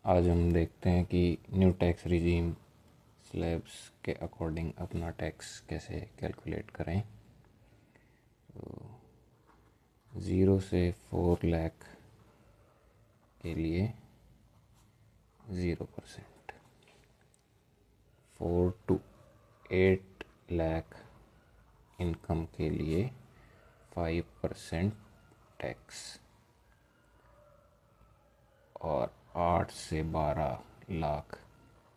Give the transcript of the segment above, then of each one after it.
आज हम देखते हैं कि न्यू टैक्स रिजीम स्लैब्स के अकॉर्डिंग अपना टैक्स कैसे कैलकुलेट करें। तो 0 से 4 लाख के लिए 0%, 4 to 8 लाख इनकम के लिए 5% टैक्स और 8 से 12 लाख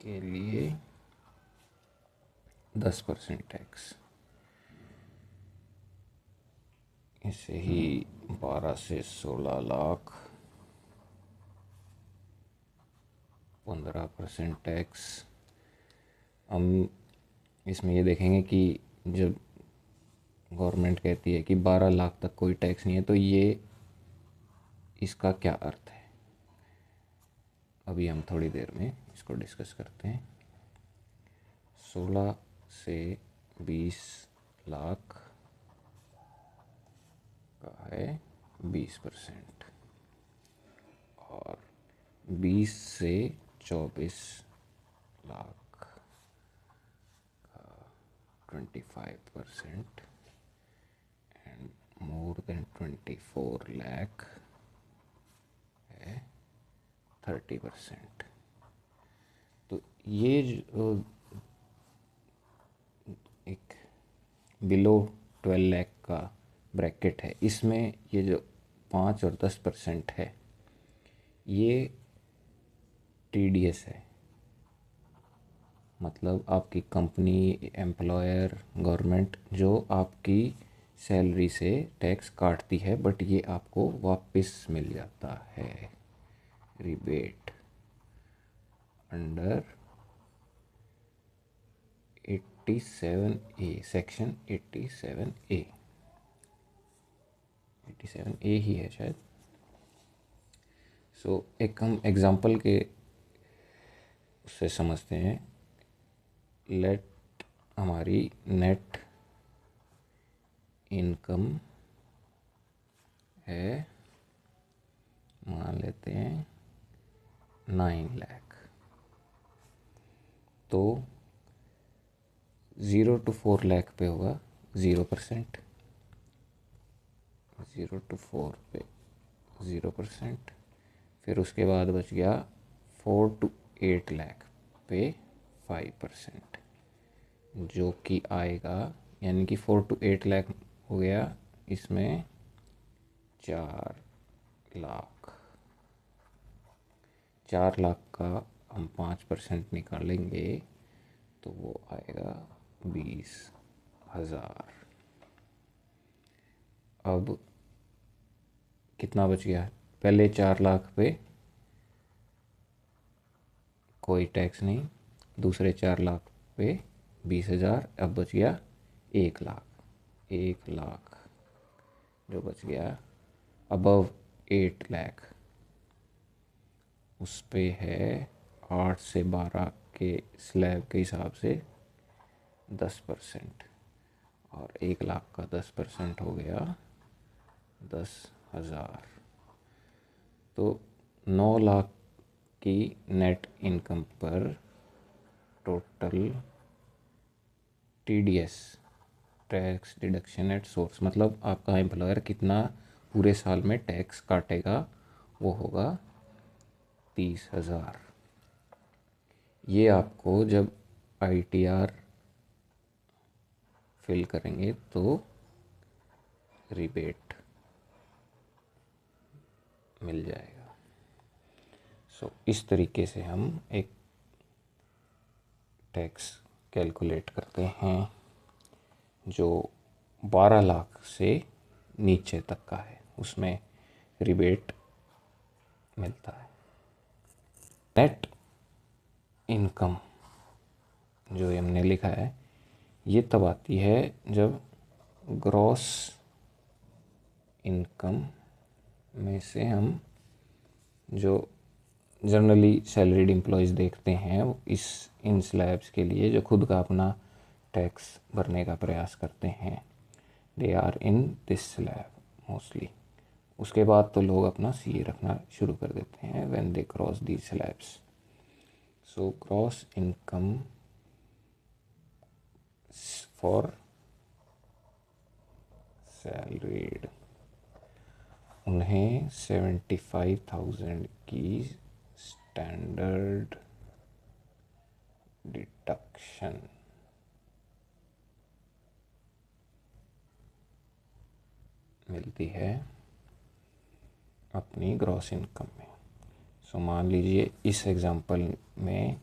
के लिए 10% टैक्स। इसे ही 12 से 16 लाख 15% टैक्स। हम इसमें ये देखेंगे कि जब गवर्नमेंट कहती है कि 12 लाख तक कोई टैक्स नहीं है, तो ये इसका क्या अर्थ है, अभी हम थोड़ी देर में इसको डिस्कस करते हैं। 16 से 20 लाख का है 20% और 20 से 24 लाख का 25% एंड मोर देन 24 लाख है 30%। तो ये जो एक बिलो 12 लाख का ब्रैकेट है, इसमें ये जो 5 और 10% है, ये टीडीएस है। मतलब आपकी कंपनी, एम्प्लॉयर, गवर्नमेंट जो आपकी सैलरी से टैक्स काटती है, बट ये आपको वापस मिल जाता है, rebate under 87A, section 87A, 87A ही है शायद। सो एक हम एग्जांपल के उससे समझते हैं। लेट हमारी नेट इनकम है, मान लेते हैं 9 लाख। तो 0 to 4 लाख पे होगा 0%, 0 to 4 पे 0%। फिर उसके बाद बच गया 4 to 8 लाख पे 5%, जो कि आएगा, यानी कि 4 to 8 लाख हो गया, इसमें 4 लाख। 4 लाख का हम 5% निकालेंगे तो वो आएगा 20,000। अब कितना बच गया? पहले 4 लाख पे कोई टैक्स नहीं, दूसरे 4 लाख पे 20,000, अब बच गया 1 लाख। 1 लाख जो बच गया अबव 8 लाख, उस पे है 8 से 12 के स्लैब के हिसाब से 10%, और 1 लाख का 10% हो गया 10,000। तो 9 लाख की नेट इनकम पर total TDS, tax deduction at source, मतलब आपका एम्प्लॉयर कितना पूरे साल में टैक्स काटेगा, वो होगा 30,000। ये आपको जब आईटीआर फिल करेंगे तो रिबेट मिल जाएगा। सो इस तरीके से हम एक टैक्स कैलकुलेट करते हैं जो 12 लाख से नीचे तक का है, उसमें रिबेट मिलता है। नेट इनकम जो हमने लिखा है, ये तब आती है जब ग्रॉस इनकम में से हम जो जनरली सैलरीड एम्प्लॉयज़ देखते हैं, इन स्लैब्स के लिए जो खुद का अपना टैक्स भरने का प्रयास करते हैं, they are in this slab mostly. उसके बाद तो लोग अपना CA रखना शुरू कर देते हैं when they cross the slabs. So gross income for salaried, उन्हें 75,000 की स्टैंडर्ड डिडक्शन मिलती है अपनी ग्रॉस इनकम में। सो मान लीजिए इस एग्जांपल में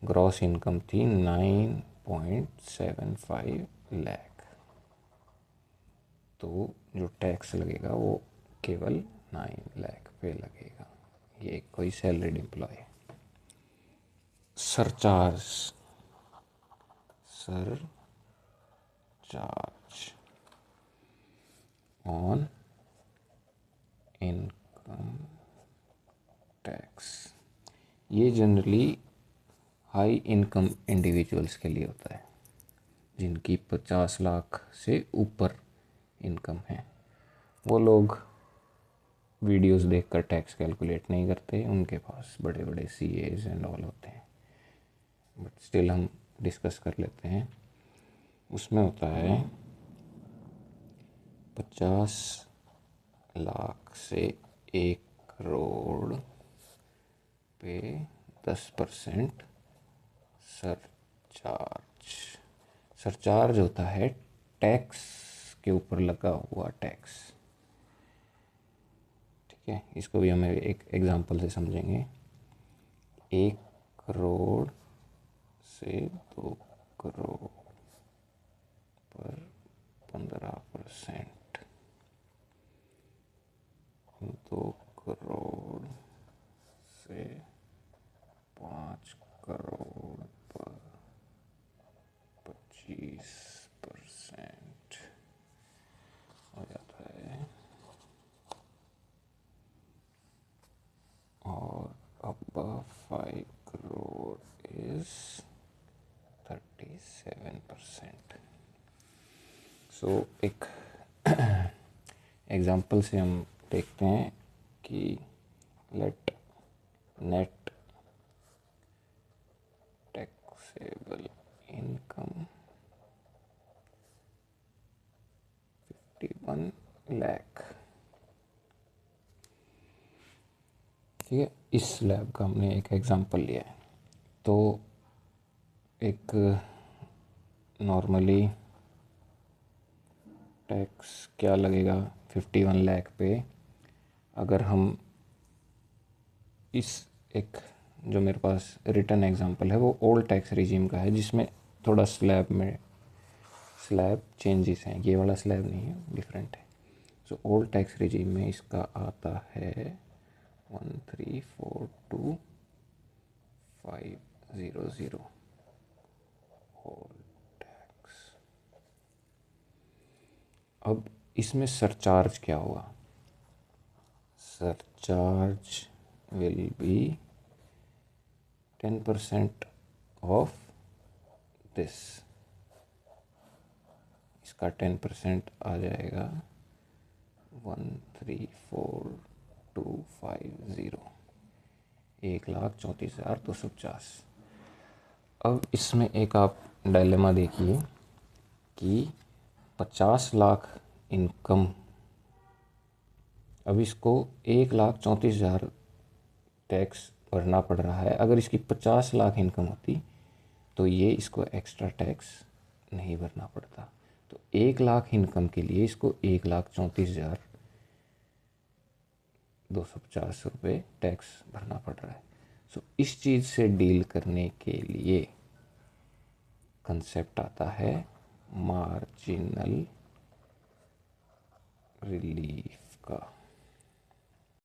ग्रॉस इनकम थी 9.75 लाख, तो जो टैक्स लगेगा वो केवल 9 लाख पे लगेगा। ये कोई सैलरीड एम्प्लॉय है। सरचार्ज ऑन इनकम टैक्स, ये जनरली हाई इनकम इंडिविजुअल्स के लिए होता है, जिनकी 50 लाख से ऊपर इनकम है। वो लोग वीडियोस देखकर टैक्स कैलकुलेट नहीं करते, उनके पास बड़े बड़े CAs एंड ऑल होते हैं, बट स्टिल हम डिस्कस कर लेते हैं। उसमें होता है 50 लाख से 1 करोड़ पे 10% सरचार्ज। सरचार्ज होता है टैक्स के ऊपर लगा हुआ टैक्स। ठीक है, इसको भी हम एक एग्जांपल से समझेंगे। 1 करोड़ से 2 करोड़ पर 15%, 2 करोड़ से 5 करोड़ पर 25% हो जाता है, और above 5 करोड़ is 37%। सो एक एग्जांपल से हम देखते हैं कि let net taxable income 51 lakh. ठीक है, इस स्लैब का हमने एक एग्जांपल लिया है। तो एक नॉर्मली टैक्स क्या लगेगा 51 लाख पे, अगर हम इस एक जो मेरे पास रिटर्न एग्जांपल है वो ओल्ड टैक्स रिजीम का है, जिसमें थोड़ा स्लैब चेंजेस हैं। ये वाला स्लैब नहीं है, डिफरेंट है। सो ओल्ड टैक्स रिजीम में इसका आता है 1342,500 ओल्ड टैक्स। अब इसमें सरचार्ज क्या होगा? Surcharge will be 10% of this. इसका 10% आ जाएगा 134250, 1,34,250। अब इसमें एक आप डायलेमा देखिए कि 50 लाख इनकम, अब इसको 1,34,000 टैक्स भरना पड़ रहा है। अगर इसकी 50 लाख इनकम होती तो ये इसको एक्स्ट्रा टैक्स नहीं भरना पड़ता। तो 1 लाख इनकम के लिए इसको 1,34,250 रुपये टैक्स भरना पड़ रहा है। सो इस चीज़ से डील करने के लिए कंसेप्ट आता है मार्जिनल रिलीफ का।